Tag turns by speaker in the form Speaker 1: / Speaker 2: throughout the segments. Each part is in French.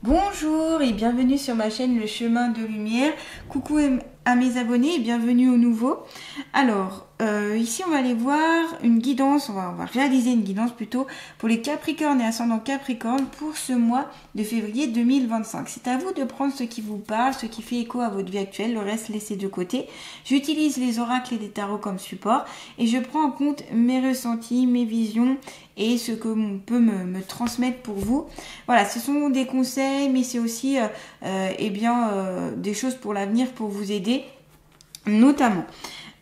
Speaker 1: Bonjour et bienvenue sur ma chaîne Le Chemin de Lumière. Coucou à mes abonnés et bienvenue au nouveau. Alors, ici on va aller voir une guidance, on va réaliser une guidance plutôt pour les Capricornes et ascendant Capricorne pour ce mois de février 2025. C'est à vous de prendre ce qui vous parle, ce qui fait écho à votre vie actuelle, le reste laissez de côté. J'utilise les oracles et les tarots comme support et je prends en compte mes ressentis, mes visions et ce que on peut me transmettre pour vous. Voilà, ce sont des conseils, mais c'est aussi des choses pour l'avenir pour vous aider, notamment.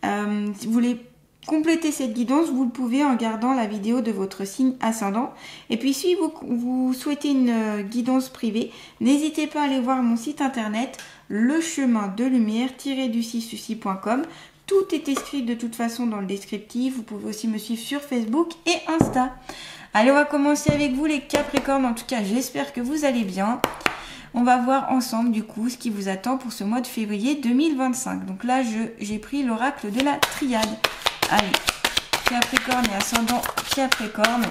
Speaker 1: Si vous voulez compléter cette guidance, vous le pouvez en regardant la vidéo de votre signe ascendant. Et puis si vous souhaitez une guidance privée, n'hésitez pas à aller voir mon site internet lechemindelumière-du6souci.com. Tout est écrit de toute façon dans le descriptif. Vous pouvez aussi me suivre sur Facebook et Insta. Allez, on va commencer avec vous les Capricornes. En tout cas, j'espère que vous allez bien. On va voir ensemble du coup ce qui vous attend pour ce mois de février 2025. Donc là, j'ai pris l'oracle de la triade. Allez, Capricorne et ascendant Capricorne,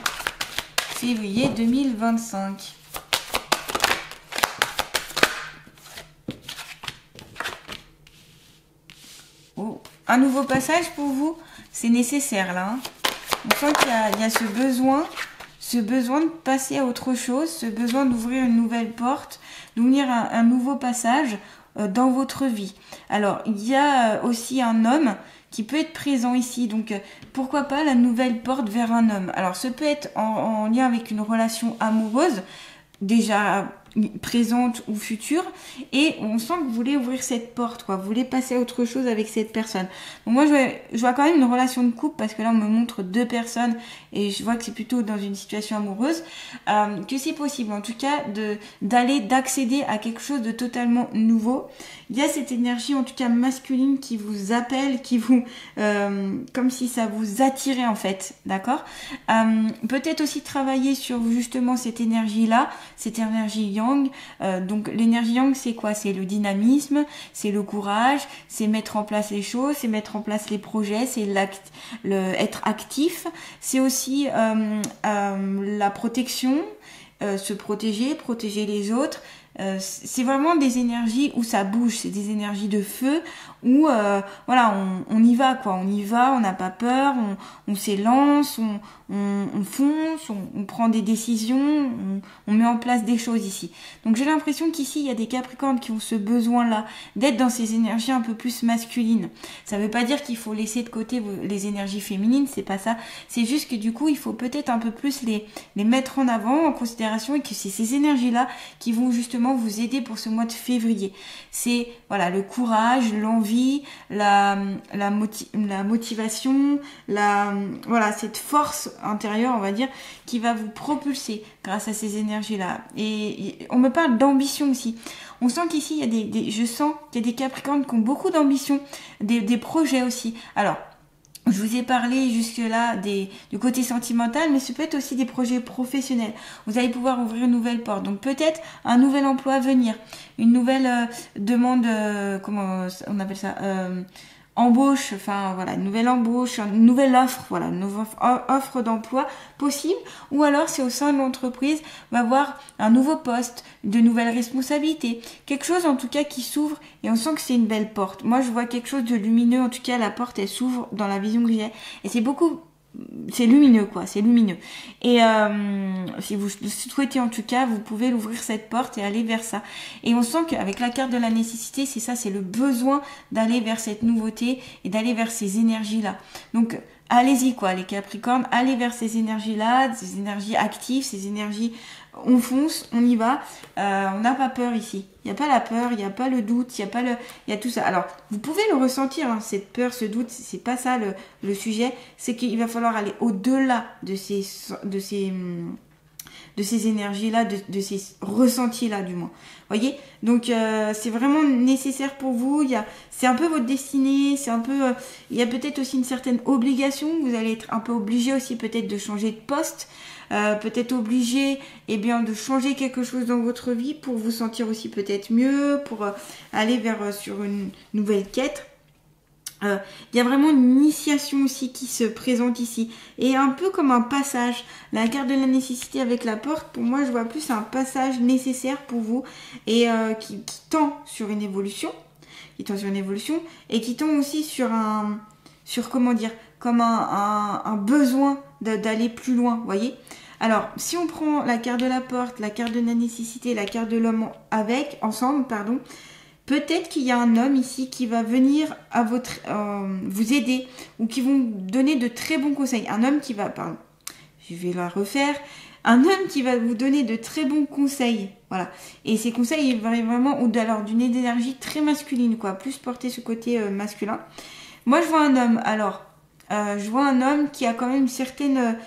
Speaker 1: février 2025. Oh, un nouveau passage pour vous, c'est nécessaire là. Hein. On sent qu'il y a ce besoin de passer à autre chose, ce besoin d'ouvrir une nouvelle porte, d'ouvrir un nouveau passage dans votre vie. Alors, il y a aussi un homme qui peut être présent ici, donc pourquoi pas la nouvelle porte vers un homme. Alors, ce peut être en lien avec une relation amoureuse, déjà présente ou future, et on sent que vous voulez ouvrir cette porte, quoi. Vous voulez passer à autre chose avec cette personne. Donc moi je vois quand même une relation de couple, parce que là on me montre deux personnes et je vois que c'est plutôt dans une situation amoureuse, que c'est possible en tout cas d'accéder à quelque chose de totalement nouveau. Il y a cette énergie en tout cas masculine qui vous appelle, qui vous comme si ça vous attirait en fait, d'accord. Peut-être aussi travailler sur justement cette énergie là, cette énergie yang. Donc l'énergie yang c'est quoi? C'est le dynamisme, c'est le courage, c'est mettre en place les choses, c'est mettre en place les projets, c'est être actif, c'est aussi la protection, se protéger les autres. C'est vraiment des énergies où ça bouge, c'est des énergies de feu où voilà, on y va quoi, on y va, on n'a pas peur, on s'élance, on fonce, on prend des décisions, on met en place des choses ici. Donc j'ai l'impression qu'ici il y a des Capricornes qui ont ce besoin-là d'être dans ces énergies un peu plus masculines. Ça veut pas dire qu'il faut laisser de côté les énergies féminines, c'est pas ça. C'est juste que du coup il faut peut-être un peu plus les mettre en avant, en considération, et que c'est ces énergies-là qui vont justement vous aider pour ce mois de février. C'est voilà le courage, l'envie, la motivation, voilà cette force intérieure, on va dire, qui va vous propulser grâce à ces énergies-là. Et on me parle d'ambition aussi. On sent qu'ici il y a je sens qu'il y a des Capricornes qui ont beaucoup d'ambition, des projets aussi. Alors je vous ai parlé jusque-là du côté sentimental, mais ce peut être aussi des projets professionnels. Vous allez pouvoir ouvrir une nouvelle porte. Donc peut-être un nouvel emploi à venir, une nouvelle demande, comment on appelle ça, embauche, enfin voilà, une nouvelle embauche, une nouvelle offre, voilà, une nouvelle offre d'emploi possible, ou alors c'est au sein de l'entreprise, va avoir un nouveau poste, de nouvelles responsabilités, quelque chose en tout cas qui s'ouvre et on sent que c'est une belle porte. Moi je vois quelque chose de lumineux, en tout cas la porte elle s'ouvre dans la vision que j'ai et c'est lumineux quoi, c'est lumineux. Et si vous souhaitez en tout cas, vous pouvez l'ouvrir cette porte et aller vers ça. Et on sent qu'avec la carte de la nécessité, c'est ça, c'est le besoin d'aller vers cette nouveauté et d'aller vers ces énergies-là. Donc allez-y quoi les Capricornes, allez vers ces énergies-là, ces énergies actives, ces énergies, on fonce, on y va, on n'a pas peur ici. Il n'y a pas la peur, il n'y a pas le doute, il y a tout ça. Alors, vous pouvez le ressentir, hein, cette peur, ce doute, c'est pas ça le sujet, c'est qu'il va falloir aller au-delà de ces énergies-là, de ces ressentis-là du moins. Voyez, donc c'est vraiment nécessaire pour vous. C'est un peu votre destinée, c'est un peu, il y a peut-être aussi une certaine obligation. Vous allez être un peu obligé aussi peut-être de changer de poste, peut-être obligé, de changer quelque chose dans votre vie pour vous sentir aussi peut-être mieux, pour aller sur une nouvelle quête. Il y a vraiment une initiation aussi qui se présente ici. Et un peu comme un passage. La carte de la nécessité avec la porte, pour moi, je vois plus un passage nécessaire pour vous et qui tend sur une évolution. Qui tend sur une évolution et qui tend aussi sur comment dire, comme un besoin d'aller plus loin, vous voyez. Alors, si on prend la carte de la porte, la carte de la nécessité, la carte de l'homme ensemble, pardon, peut-être qu'il y a un homme ici qui va venir à vous aider ou qui vont donner de très bons conseils. Un homme qui va, pardon, je vais la refaire. Un homme qui va vous donner de très bons conseils, voilà. Et ces conseils, ils varient vraiment alors d'une énergie très masculine, quoi, plus porter ce côté masculin. Moi, je vois un homme. Alors, je vois un homme qui a quand même une certaine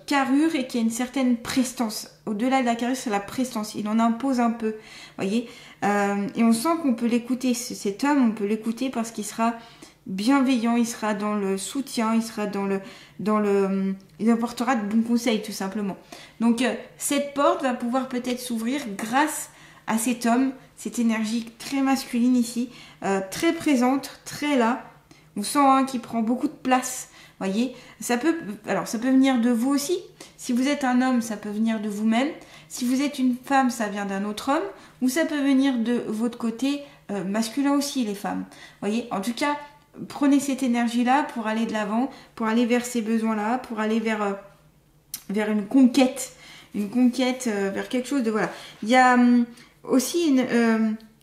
Speaker 1: carrure et qui a une certaine prestance. Au-delà de la carrure, c'est la prestance. Il en impose un peu, voyez. Et on sent qu'on peut l'écouter. Cet homme, on peut l'écouter parce qu'il sera bienveillant, il sera dans le soutien, il sera il apportera de bons conseils tout simplement. Donc cette porte va pouvoir peut-être s'ouvrir grâce à cet homme, cette énergie très masculine ici, très présente, très là. On sent qu'il prend beaucoup de place. Voyez, ça peut venir de vous aussi. Si vous êtes un homme, ça peut venir de vous-même. Si vous êtes une femme, ça vient d'un autre homme. Ou ça peut venir de votre côté masculin aussi, les femmes. Voyez, en tout cas, prenez cette énergie-là pour aller de l'avant, pour aller vers ces besoins-là, pour aller vers une conquête, vers quelque chose de voilà. Il y a aussi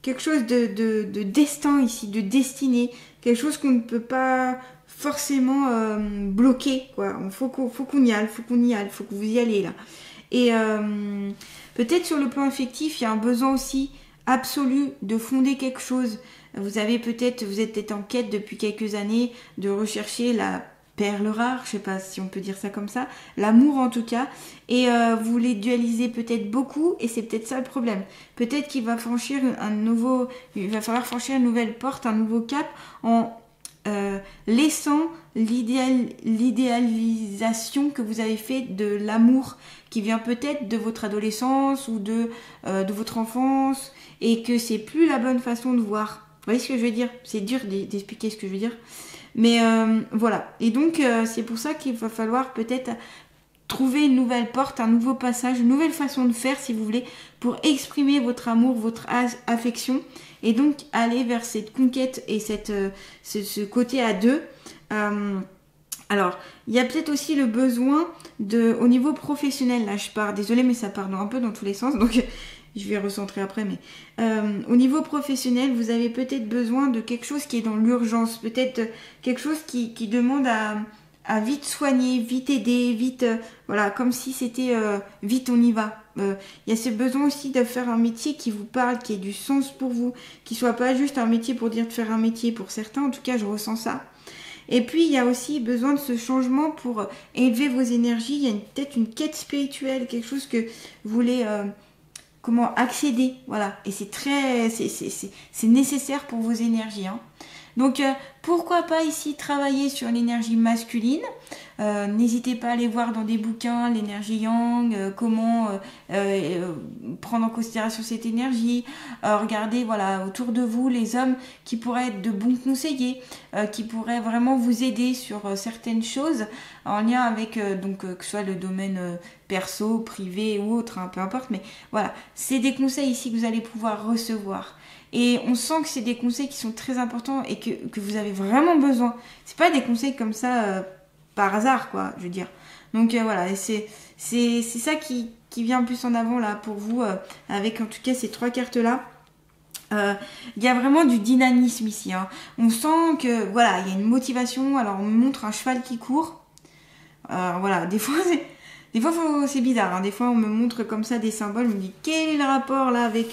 Speaker 1: quelque chose de destin ici, de destinée, quelque chose qu'on ne peut pas forcément bloquer, quoi. Faut qu'on y aille, faut que vous y allez là. Et peut-être sur le plan affectif, il y a un besoin aussi absolu de fonder quelque chose. Vous êtes peut-être en quête depuis quelques années de rechercher la perle rare, je sais pas si on peut dire ça comme ça, l'amour en tout cas, et vous les dualisez peut-être beaucoup, et c'est peut-être ça le problème. Peut-être qu'il va falloir franchir une nouvelle porte, un nouveau cap, en laissant l'idéalisation que vous avez fait de l'amour qui vient peut-être de votre adolescence ou de votre enfance, et que c'est plus la bonne façon de voir. Vous voyez ce que je veux dire? C'est dur d'expliquer ce que je veux dire. Mais voilà. Et donc, c'est pour ça qu'il va falloir peut-être trouver une nouvelle porte, un nouveau passage, une nouvelle façon de faire, si vous voulez, pour exprimer votre amour, votre affection. Et donc, aller vers cette conquête et ce côté à deux. Alors, il y a peut-être aussi le besoin au niveau professionnel. Là, je pars, désolée, mais ça part un peu dans tous les sens. Donc, je vais recentrer après, mais au niveau professionnel, vous avez peut-être besoin de quelque chose qui est dans l'urgence, peut-être quelque chose qui demande à vite soigner, vite aider, vite, voilà, comme si c'était vite on y va. Il y a ce besoin aussi de faire un métier qui vous parle, qui ait du sens pour vous, qui soit pas juste un métier pour dire de faire un métier pour certains, en tout cas je ressens ça. Et puis il y a aussi besoin de ce changement pour élever vos énergies, il y a peut-être une quête spirituelle, quelque chose que vous voulez... comment accéder, voilà, et c'est nécessaire pour vos énergies, hein. Donc pourquoi pas ici travailler sur l'énergie masculine. N'hésitez pas à aller voir dans des bouquins l'énergie yang, comment prendre en considération cette énergie. Regardez voilà autour de vous les hommes qui pourraient être de bons conseillers, qui pourraient vraiment vous aider sur certaines choses en lien avec que ce soit le domaine perso, privé ou autre, hein, peu importe, mais voilà, c'est des conseils ici que vous allez pouvoir recevoir. Et on sent que c'est des conseils qui sont très importants et que vous avez vraiment besoin. C'est pas des conseils comme ça par hasard, quoi, je veux dire. Donc voilà, et c'est ça qui vient plus en avant là pour vous, avec en tout cas ces trois cartes-là. Il y a vraiment du dynamisme ici, hein. On sent que voilà, il y a une motivation. Alors on me montre un cheval qui court. Voilà, des fois c'est bizarre, hein. Des fois on me montre comme ça des symboles, je me dis quel est le rapport là avec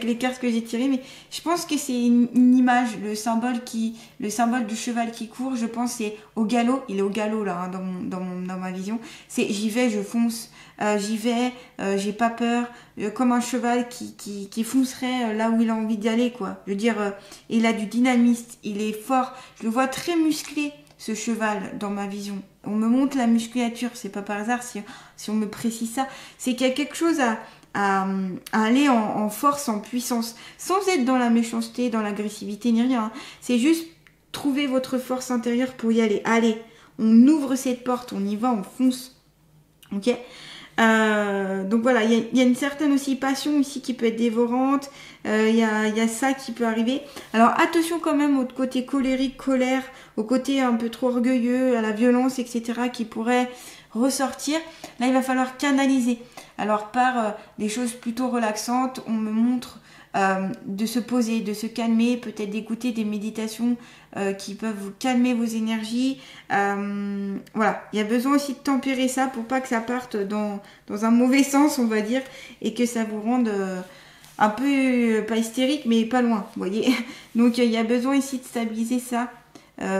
Speaker 1: les cartes que j'ai tirées, mais je pense que c'est une image, le symbole du cheval qui court, je pense c'est au galop, il est au galop là, hein, dans ma vision, c'est j'y vais, je fonce, j'y vais, j'ai pas peur, comme un cheval qui foncerait là où il a envie d'y aller, quoi. Je veux dire, il a du dynamisme, il est fort, je le vois très musclé, ce cheval dans ma vision. On me montre la musculature, c'est pas par hasard si on me précise ça, c'est qu'il y a quelque chose à aller en force, en puissance, sans être dans la méchanceté, dans l'agressivité ni rien, hein. C'est juste trouvez votre force intérieure pour y aller. Allez, on ouvre cette porte, on y va, on fonce. Ok. Donc voilà, il y a une certaine aussi passion ici qui peut être dévorante. Il y a ça qui peut arriver. Alors attention quand même au côté colérique, colère, au côté un peu trop orgueilleux, à la violence, etc. qui pourrait ressortir. Là, il va falloir canaliser. Alors par des choses plutôt relaxantes, on me montre de se poser, de se calmer, peut-être d'écouter des méditations qui peuvent vous calmer vos énergies. Voilà, il y a besoin aussi de tempérer ça pour pas que ça parte dans un mauvais sens, on va dire, et que ça vous rende un peu, pas hystérique, mais pas loin, vous voyez. Donc il y a besoin ici de stabiliser ça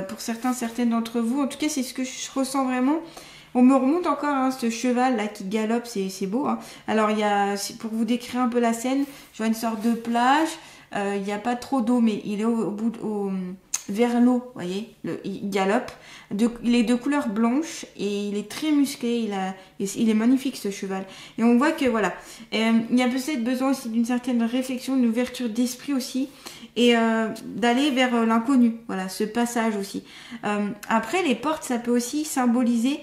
Speaker 1: pour certaines d'entre vous. En tout cas, c'est ce que je ressens vraiment. On me remonte encore hein, ce cheval là qui galope, c'est beau. Hein. Alors il y a, pour vous décrire un peu la scène, je vois une sorte de plage. Il n'y a pas trop d'eau, mais il est vers l'eau, vous voyez. Il galope. Il est de couleur blanche et il est très musclé. Il est magnifique ce cheval. Et on voit que voilà, il y a peut-être besoin aussi d'une certaine réflexion, d'une ouverture d'esprit aussi. Et d'aller vers l'inconnu, voilà, ce passage aussi. Après, les portes, ça peut aussi symboliser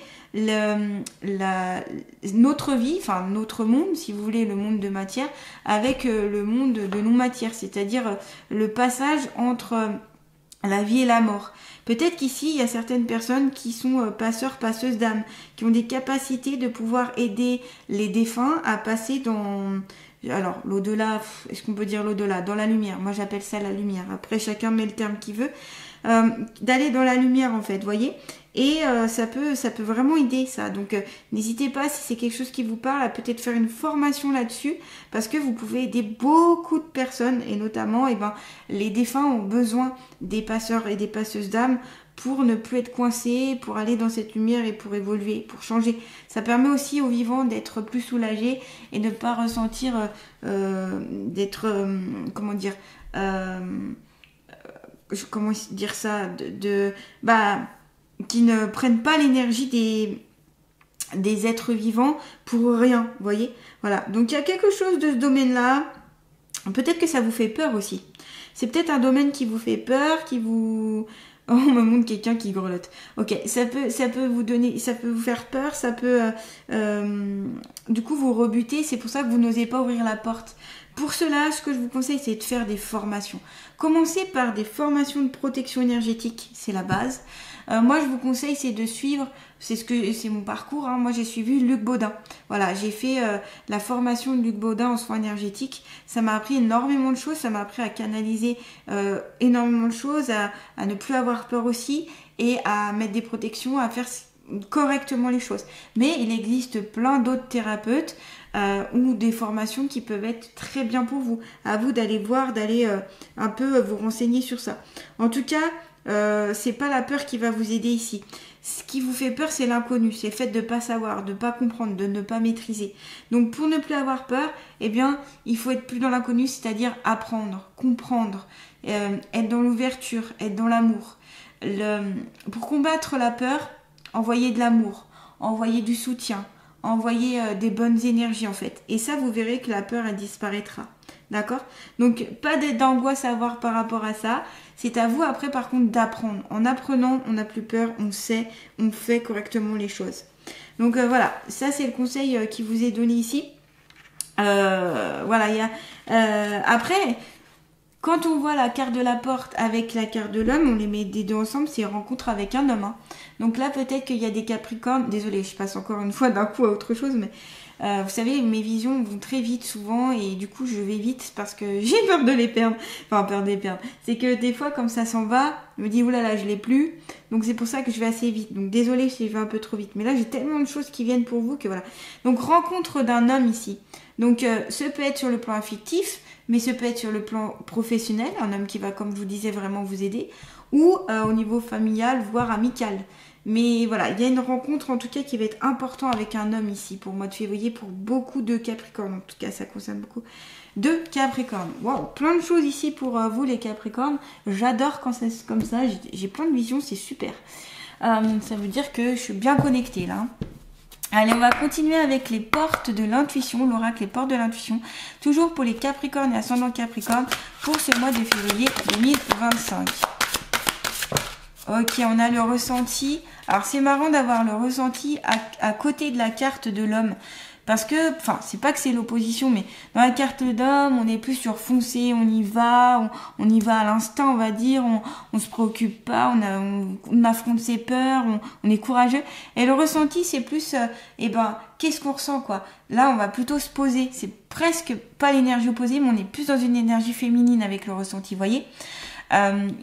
Speaker 1: notre vie, enfin notre monde, si vous voulez, le monde de matière, avec le monde de non-matière, c'est-à-dire le passage entre la vie et la mort. Peut-être qu'ici, il y a certaines personnes qui sont passeurs, passeuses d'âme, qui ont des capacités de pouvoir aider les défunts à passer dans... Alors, l'au-delà, est-ce qu'on peut dire l'au-delà? Dans la lumière. Moi, j'appelle ça la lumière. Après, chacun met le terme qu'il veut. D'aller dans la lumière, en fait, voyez. Et ça peut vraiment aider, ça. Donc, n'hésitez pas, si c'est quelque chose qui vous parle, à peut-être faire une formation là-dessus. Parce que vous pouvez aider beaucoup de personnes. Et notamment, les défunts ont besoin des passeurs et des passeuses d'âme pour ne plus être coincés, pour aller dans cette lumière et pour évoluer, pour changer. Ça permet aussi aux vivants d'être plus soulagés et de ne pas ressentir comment dire ça, qui ne prennent pas l'énergie des êtres vivants pour rien, vous voyez. Voilà, donc il y a quelque chose de ce domaine-là. Peut-être que ça vous fait peur aussi. C'est peut-être un domaine qui vous fait peur, qui vous... Oh, on me montre quelqu'un qui grelotte. Ok, ça peut vous faire peur, ça peut du coup vous rebuter. C'est pour ça que vous n'osez pas ouvrir la porte. Pour cela, ce que je vous conseille, c'est de faire des formations. Commencez par des formations de protection énergétique, c'est la base. Moi, je vous conseille, c'est de suivre, c'est mon parcours. Hein. Moi, j'ai suivi Luc Baudin. Voilà, j'ai fait la formation de Luc Baudin en soins énergétiques. Ça m'a appris énormément de choses. Ça m'a appris à canaliser énormément de choses, à ne plus avoir peur aussi et à mettre des protections, à faire correctement les choses. Mais il existe plein d'autres thérapeutes ou des formations qui peuvent être très bien pour vous. À vous d'aller voir, d'aller un peu vous renseigner sur ça. En tout cas, c'est pas la peur qui va vous aider ici. Ce qui vous fait peur, c'est l'inconnu, c'est le fait de ne pas savoir, de ne pas comprendre, de ne pas maîtriser. Donc pour ne plus avoir peur, eh bien, il faut être plus dans l'inconnu, c'est-à-dire apprendre, comprendre, être dans l'ouverture, être dans l'amour. Pour combattre la peur, envoyer de l'amour, envoyer du soutien, envoyer des bonnes énergies en fait. Et ça, vous verrez que la peur, elle disparaîtra. D'accord? Donc, pas d'angoisse à avoir par rapport à ça. C'est à vous après, par contre, d'apprendre. En apprenant, on n'a plus peur, on sait, on fait correctement les choses. Donc, voilà. Ça, c'est le conseil qui vous est donné ici. Voilà, après, quand on voit la carte de la porte avec la carte de l'homme, on les met des deux ensemble, c'est rencontre avec un homme. Hein. Donc là, peut-être qu'il y a des capricornes. Désolée, je passe encore une fois d'un coup à autre chose, mais... vous savez, mes visions vont très vite souvent et du coup je vais vite parce que j'ai peur de les perdre. Enfin, peur de les perdre. C'est que des fois, comme ça s'en va, je me dis oulala, je l'ai plus. Donc c'est pour ça que je vais assez vite. Donc désolée si je vais un peu trop vite. Mais là, j'ai tellement de choses qui viennent pour vous que voilà. Donc rencontre d'un homme ici. Donc ce peut être sur le plan affectif, mais ce peut être sur le plan professionnel, un homme qui va, comme je vous disais, vraiment vous aider, ou au niveau familial, voire amical. Mais voilà, il y a une rencontre en tout cas qui va être importante avec un homme ici pour le mois de février pour beaucoup de Capricornes. En tout cas, ça concerne beaucoup de Capricornes. Waouh, plein de choses ici pour vous les Capricornes. J'adore quand c'est comme ça, j'ai plein de visions, c'est super. Ça veut dire que je suis bien connectée là. Allez, on va continuer avec les portes de l'intuition, l'oracle, les portes de l'intuition. Toujours pour les Capricornes et ascendants Capricornes pour ce mois de février 2025. Ok, on a le ressenti. Alors, c'est marrant d'avoir le ressenti à côté de la carte de l'homme. Parce que, enfin, c'est pas que c'est l'opposition, mais dans la carte d'homme, on est plus sur foncer, on y va, on y va à l'instinct, on va dire, on se préoccupe pas, on affronte ses peurs, on est courageux. Et le ressenti, c'est plus, qu'est-ce qu'on ressent, quoi. Là, on va plutôt se poser. C'est presque pas l'énergie opposée, mais on est plus dans une énergie féminine avec le ressenti, vous voyez.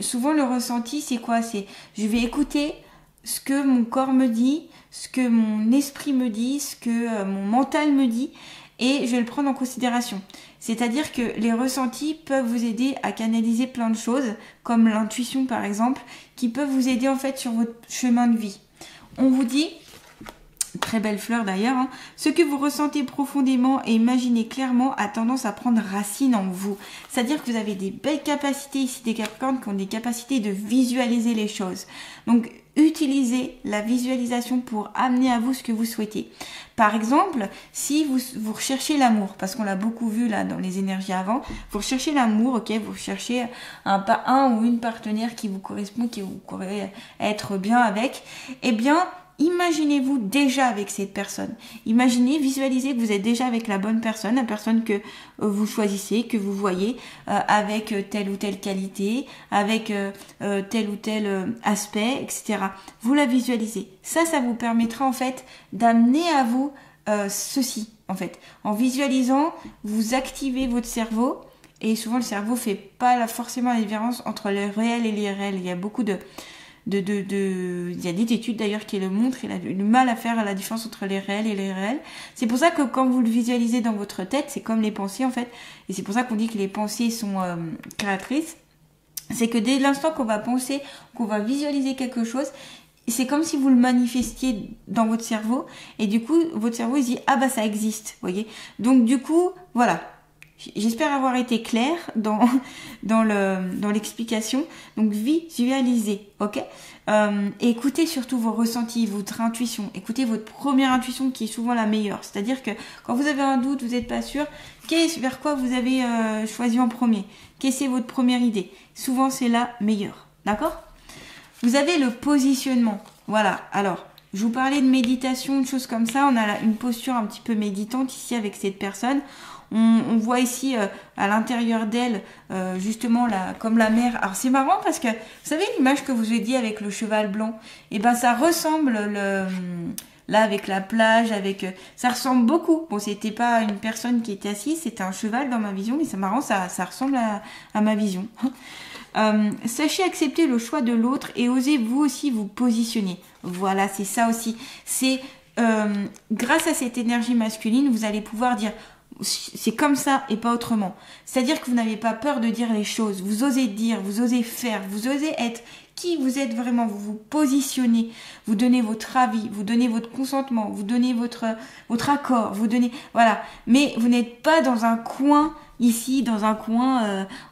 Speaker 1: Souvent, le ressenti, c'est quoi? C'est, je vais écouter ce que mon corps me dit, ce que mon esprit me dit, ce que mon mental me dit, et je vais le prendre en considération. C'est-à-dire que les ressentis peuvent vous aider à canaliser plein de choses, comme l'intuition par exemple, qui peuvent vous aider en fait sur votre chemin de vie. On vous dit, très belle fleur d'ailleurs, hein, ce que vous ressentez profondément et imaginez clairement a tendance à prendre racine en vous. C'est-à-dire que vous avez des belles capacités ici, des Capricornes qui ont des capacités de visualiser les choses. Donc, utilisez la visualisation pour amener à vous ce que vous souhaitez. Par exemple, si vous recherchez l'amour, parce qu'on l'a beaucoup vu là dans les énergies avant, vous recherchez l'amour, ok, vous recherchez un ou une partenaire qui vous correspond, qui vous pourrait être bien avec, eh bien, imaginez-vous déjà avec cette personne. Imaginez, visualisez que vous êtes déjà avec la bonne personne, la personne que vous choisissez, que vous voyez, avec telle ou telle qualité, avec tel ou tel aspect, etc. Vous la visualisez. Ça vous permettra en fait d'amener à vous ceci, en fait. En visualisant, vous activez votre cerveau, et souvent le cerveau fait pas forcément la différence entre le réel et l'irréel. Il y a beaucoup il y a des études d'ailleurs qui le montrent, il a du mal à faire la différence entre les réels et les réels. C'est pour ça que quand vous le visualisez dans votre tête, c'est comme les pensées en fait, et c'est pour ça qu'on dit que les pensées sont créatrices. C'est que dès l'instant qu'on va penser, qu'on va visualiser quelque chose, c'est comme si vous le manifestiez dans votre cerveau, et du coup votre cerveau il dit ah bah ça existe, vous voyez. Donc du coup voilà. J'espère avoir été claire dans l'explication. Donc visualisez, ok. Écoutez surtout vos ressentis, votre intuition. Écoutez votre première intuition qui est souvent la meilleure. C'est-à-dire que quand vous avez un doute, vous n'êtes pas sûr, vers quoi vous avez choisi en premier? Quelle est votre première idée? Souvent c'est la meilleure, d'accord? Vous avez le positionnement. Voilà, alors je vous parlais de méditation, de choses comme ça. On a une posture un petit peu méditante ici avec cette personne. On voit ici à l'intérieur d'elle justement comme la mer. Alors c'est marrant parce que vous savez l'image que vous ai dit avec le cheval blanc, et ben ça ressemble là avec la plage, ça ressemble beaucoup. Bon, c'était pas une personne qui était assise, c'était un cheval dans ma vision, mais c'est marrant, ça ressemble à ma vision. Sachez accepter le choix de l'autre et osez vous aussi vous positionner. Voilà, c'est ça aussi. C'est grâce à cette énergie masculine, vous allez pouvoir dire c'est comme ça et pas autrement. C'est-à-dire que vous n'avez pas peur de dire les choses. Vous osez dire, vous osez faire, vous osez être qui vous êtes vraiment. Vous vous positionnez, vous donnez votre avis, vous donnez votre consentement, vous donnez votre accord, vous donnez... Voilà. Mais vous n'êtes pas dans un coin, ici,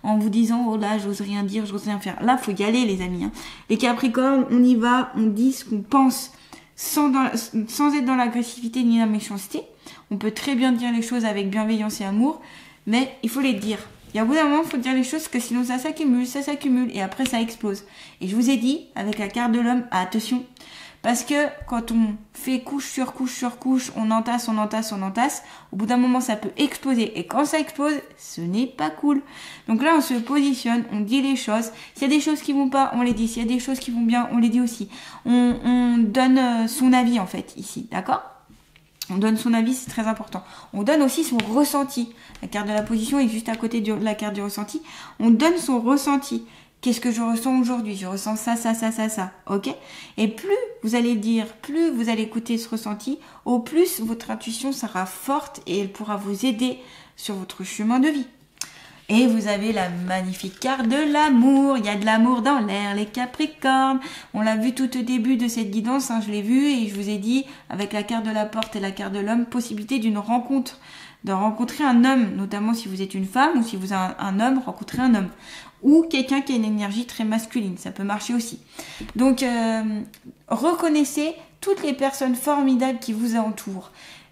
Speaker 1: en vous disant « Oh là, j'ose rien dire, j'ose rien faire ». Là, faut y aller, les amis. Hein. Les Capricornes, on y va, on dit ce qu'on pense sans être dans l'agressivité ni la méchanceté. On peut très bien dire les choses avec bienveillance et amour, mais il faut les dire. Et à bout d'un moment, il faut dire les choses, parce que sinon ça s'accumule, et après ça explose. Et je vous ai dit, avec la carte de l'homme, attention, parce que quand on fait couche sur couche sur couche, on entasse, au bout d'un moment ça peut exploser, et quand ça explose, ce n'est pas cool. Donc là on se positionne, on dit les choses, s'il y a des choses qui vont pas, on les dit, s'il y a des choses qui vont bien, on les dit aussi. On donne son avis en fait, ici, d'accord ? On donne son avis, c'est très important. On donne aussi son ressenti. La carte de la position est juste à côté de la carte du ressenti. On donne son ressenti. Qu'est-ce que je ressens aujourd'hui? Je ressens ça, ok? Et plus vous allez dire, plus vous allez écouter ce ressenti, au plus votre intuition sera forte et elle pourra vous aider sur votre chemin de vie. Et vous avez la magnifique carte de l'amour. Il y a de l'amour dans l'air, les Capricornes. On l'a vu tout au début de cette guidance, hein, je l'ai vu et je vous ai dit, avec la carte de la porte et la carte de l'homme, possibilité d'une rencontre, de rencontrer un homme, notamment si vous êtes une femme ou si vous êtes un homme, rencontrer un homme. Ou quelqu'un qui a une énergie très masculine, ça peut marcher aussi. Donc, reconnaissez toutes les personnes formidables qui vous entourent.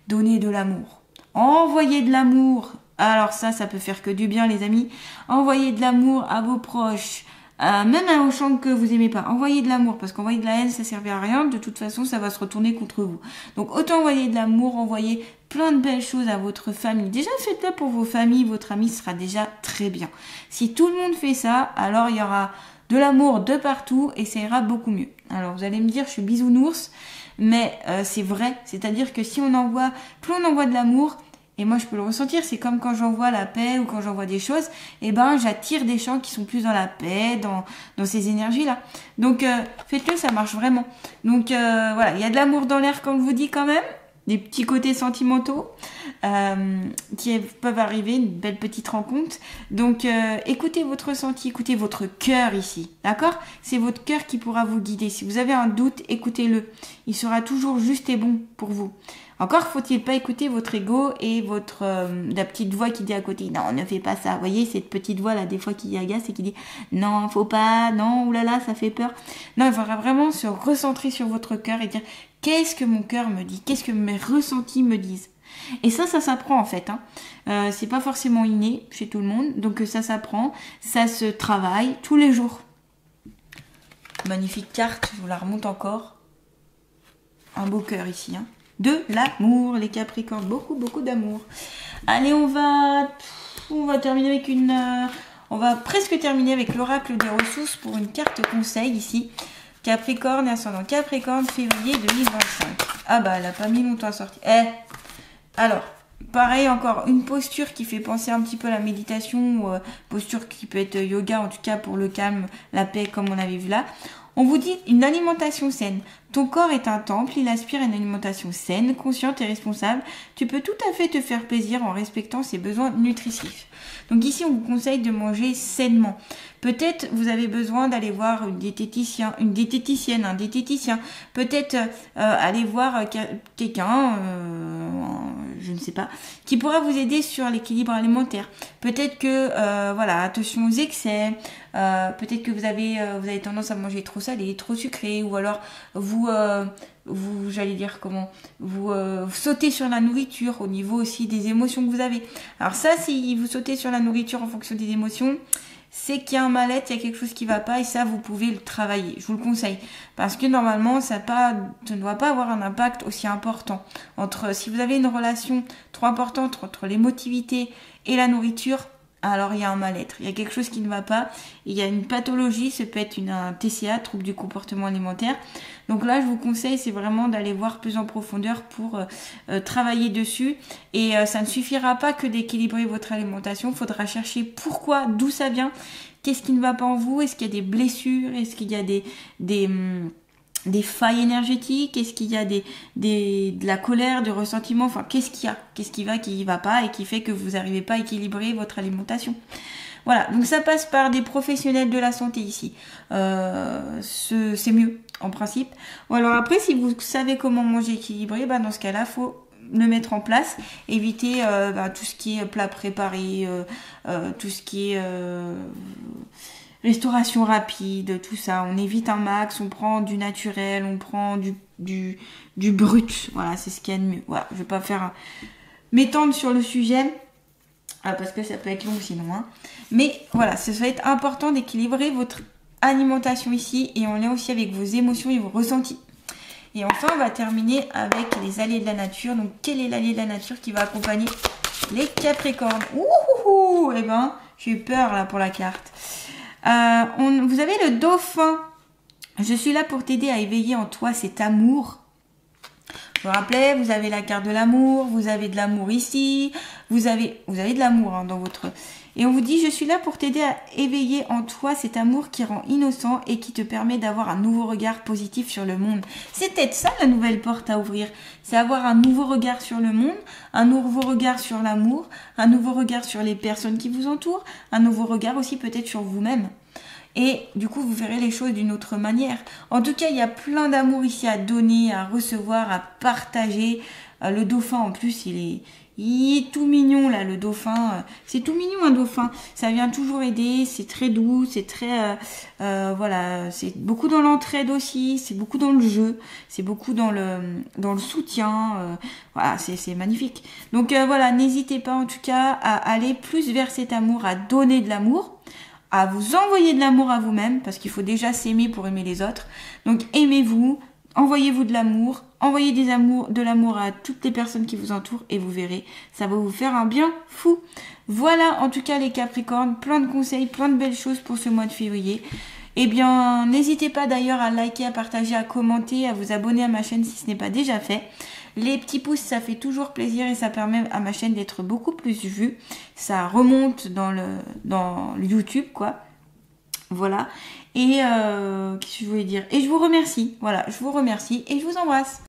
Speaker 1: Donnez de l'amour. Envoyez de l'amour. Alors ça peut faire que du bien les amis. Envoyez de l'amour à vos proches, même à un chant que vous aimez pas, envoyez de l'amour, parce qu'envoyer de la haine, ça servait à rien. De toute façon, ça va se retourner contre vous. Donc, autant envoyer de l'amour, envoyer plein de belles choses à votre famille. Déjà, faites-le pour vos familles, votre ami, ce sera déjà très bien. Si tout le monde fait ça, alors il y aura de l'amour de partout et ça ira beaucoup mieux. Alors, vous allez me dire, je suis bisounours, mais c'est vrai. C'est-à-dire que si on envoie, plus on envoie de l'amour, et moi, je peux le ressentir. C'est comme quand j'envoie la paix ou quand j'envoie des choses. Eh ben, j'attire des gens qui sont plus dans la paix, dans ces énergies-là. Donc, faites-le, ça marche vraiment. Donc, voilà, il y a de l'amour dans l'air, comme je vous dis quand même. Des petits côtés sentimentaux qui peuvent arriver, une belle petite rencontre. Donc, écoutez votre ressenti, écoutez votre cœur ici. D'accord? C'est votre cœur qui pourra vous guider. Si vous avez un doute, écoutez-le. Il sera toujours juste et bon pour vous. Encore faut-il pas écouter votre ego et la petite voix qui dit à côté non, ne fais pas ça. Vous voyez cette petite voix là des fois qui agace et qui dit non, faut pas, non, oulala, ça fait peur. Non, il faudra vraiment se recentrer sur votre cœur et dire qu'est-ce que mon cœur me dit, qu'est-ce que mes ressentis me disent. Et ça s'apprend en fait. C'est pas forcément inné chez tout le monde, donc ça s'apprend, ça se travaille tous les jours. Magnifique carte, je vous la remonte encore. Un beau cœur ici, De l'amour, les Capricornes, beaucoup d'amour. Allez, on va terminer avec on va presque terminer avec l'oracle des ressources pour une carte conseil ici. Capricorne et ascendant Capricorne, février 2025. Ah bah, elle a pas mis longtemps à sortir. Alors, pareil, encore une posture qui fait penser un petit peu à la méditation, posture qui peut être yoga, en tout cas pour le calme, la paix, comme on avait vu là. On vous dit une alimentation saine. Ton corps est un temple, il aspire à une alimentation saine, consciente et responsable. Tu peux tout à fait te faire plaisir en respectant ses besoins nutritifs. Donc ici, on vous conseille de manger sainement. Peut-être vous avez besoin d'aller voir une diététicienne, un diététicien. Peut-être aller voir quelqu'un, je ne sais pas, qui pourra vous aider sur l'équilibre alimentaire. Peut-être que, voilà, attention aux excès. Peut-être que vous avez tendance à manger trop salé, trop sucré, ou alors vous sautez sur la nourriture au niveau aussi des émotions que vous avez. Alors ça, si vous sautez sur la nourriture en fonction des émotions, c'est qu'il y a un mal-être, il y a quelque chose qui va pas et ça, vous pouvez le travailler. Je vous le conseille. Parce que normalement, ça ne doit pas avoir un impact aussi important. Si vous avez une relation trop importante entre l'émotivité et la nourriture, alors il y a un mal-être, il y a quelque chose qui ne va pas, il y a une pathologie, ça peut être un TCA, trouble du comportement alimentaire. Donc là, je vous conseille, c'est vraiment d'aller voir plus en profondeur pour travailler dessus. Et ça ne suffira pas que d'équilibrer votre alimentation, il faudra chercher pourquoi, d'où ça vient, qu'est-ce qui ne va pas en vous, est-ce qu'il y a des blessures, est-ce qu'il y a des failles énergétiques, est-ce qu'il y a de la colère, du ressentiment, enfin qu'est-ce qu'il y a, qu'est-ce qui va pas et qui fait que vous n'arrivez pas à équilibrer votre alimentation. Voilà, donc ça passe par des professionnels de la santé ici. C'est mieux en principe. Bon, alors après, si vous savez comment manger équilibré, dans ce cas-là, faut le mettre en place, éviter tout ce qui est plat préparé, tout ce qui est restauration rapide, tout ça, on évite un max, on prend du naturel, on prend du brut, voilà, c'est ce qu'il y a de mieux. Voilà, je vais pas m'étendre sur le sujet, parce que ça peut être long sinon, mais voilà, ça va être important d'équilibrer votre alimentation ici, et on est aussi avec vos émotions et vos ressentis. Et enfin, on va terminer avec les alliés de la nature. Donc, quel est l'allié de la nature qui va accompagner les Capricornes? Ouh, eh ben, j'ai eu peur là pour la carte. Vous avez le dauphin. Je suis là pour t'aider à éveiller en toi cet amour. Je vous rappelais, vous avez la carte de l'amour, vous avez de l'amour ici, vous avez de l'amour dans votre... Et on vous dit, je suis là pour t'aider à éveiller en toi cet amour qui rend innocent et qui te permet d'avoir un nouveau regard positif sur le monde. C'est peut-être ça la nouvelle porte à ouvrir. C'est avoir un nouveau regard sur le monde, un nouveau regard sur l'amour, un nouveau regard sur les personnes qui vous entourent, un nouveau regard aussi peut-être sur vous-même. Et du coup, vous verrez les choses d'une autre manière. En tout cas, il y a plein d'amour ici à donner, à recevoir, à partager. Le dauphin, en plus, il est tout mignon, là, le dauphin. C'est tout mignon, un dauphin. Ça vient toujours aider, c'est très doux, c'est très... voilà, c'est beaucoup dans l'entraide aussi, c'est beaucoup dans le jeu, c'est beaucoup dans le soutien. Voilà, c'est magnifique. Donc voilà, n'hésitez pas, en tout cas, à aller plus vers cet amour, à donner de l'amour. à vous envoyer de l'amour à vous-même, parce qu'il faut déjà s'aimer pour aimer les autres. Donc aimez-vous, envoyez-vous de l'amour, envoyez de l'amour à toutes les personnes qui vous entourent et vous verrez, ça va vous faire un bien fou. Voilà en tout cas les Capricornes, plein de conseils, plein de belles choses pour ce mois de février. Eh bien, n'hésitez pas d'ailleurs à liker, à partager, à commenter, à vous abonner à ma chaîne si ce n'est pas déjà fait. Les petits pouces, ça fait toujours plaisir et ça permet à ma chaîne d'être beaucoup plus vue. Ça remonte dans le YouTube, quoi. Voilà. Et qu'est-ce que je voulais dire? Et je vous remercie. Voilà, je vous remercie et je vous embrasse.